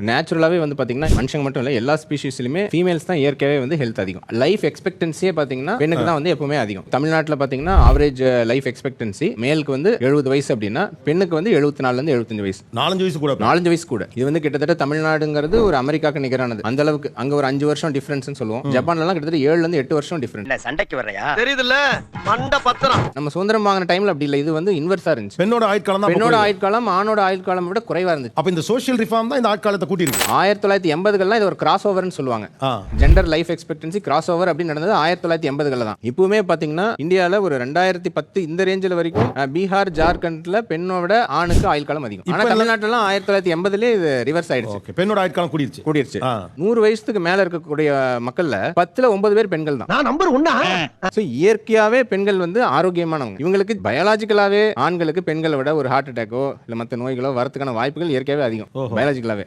நேச்சுரலாவே வந்து பாத்தீங்கன்னா மனுஷங்க மட்டும் இல்ல எல்லா ஸ்பீஷீஸ்லயுமே ஃபீமேல்ஸ் தான் இயற்கையாவே வந்து ஹெல்த் அதிகம். லைஃப் எக்ஸ்பெக்டன்சியே பாத்தீங்கன்னா பெண்ணுக்கு தான் வந்து எப்பவுமே அதிகம். தமிழ்நாட்டுல பாத்தீங்கன்னா ஆவரேஜ் லைஃப் எக்ஸ்பெக்டன்சி மேலுக்கு வந்து 70 வயசு அப்படின்னா பெண்ணுக்கு வந்து 74 இருந்து 75 வயசு. 4 வயசு கூட 4 வயசு கூட. இது வந்து கிட்டத்தட்ட தமிழ்நாடுங்கிறது ஒரு அமெரிக்காக்கு நிகரானது. அந்த அளவுக்கு அங்க ஒரு 5 வருஷம் டிஃபரன்ஸ்னு சொல்லுவோம். ஜப்பான்ல எல்லாம் கிட்டத்தட்ட 7 இருந்து 8 வருஷம் டிஃபரன்ஸ். சண்டைக்கு வர்றையா தெரியுதுல்ல மண்ட பத்திரம். நம்ம சுதந்திரம் வாங்கின டைம்ல அப்படி இல்ல. இது வந்து இன்வெர்ஸா இருந்துச்சு. பெண்ணோட ஆயுட்காலம் தான் பெண்ணோட ஆயுட்காலம் ஆணோட ஆயுட்காலம் விட குறைவா இருந்துச்சு. அப்ப இந்த சோஷியல் ரிஃபார்ம் தான் இந்த ஆட்காலத்தை கூட்டியிருக்கு. 1980கள்லாம் இது ஒரு கிராஸ் ஓவர்னு சொல்லுவாங்க. Gender life expectancy cross over அப்படி நடந்தது 1980கள்ல தான். இப்பவுமே பாத்தீங்கன்னா இந்தியால ஒரு 2010 இந்த ரேஞ்சில் வரைக்கும் பீகார் ஜார்க்கண்ட்ல பெண்ணோட ஆணுக்கு ஆயுள் காலம் அதிகம். ஆனா தமிழ்நாட்டுல 1980லே இது ரிவர்ஸ் ஆயிடுச்சு. பெண்ணோட ஆயுட்காலம் கூடிருச்சு. 100 வயசுக்கு மேல இருக்கக்கூடிய மக்கள்ல 10ல 9 பேர் பெண்கள் தான். நான் நம்பர் 1. இயற்கையாவே பெண்கள் வந்து ஆரோக்கியமானவங்க. இவங்களுக்கு பயாலஜிக்கலாவே ஆண்களுக்கு பெண்களை விட ஒரு ஹார்ட் அட்டாக்கோ இல்ல மத்த நோய்களோ வரதுக்கான வாய்ப்புகள் இயற்கையாவே அதிகம் பயாலஜிக்கலாவே.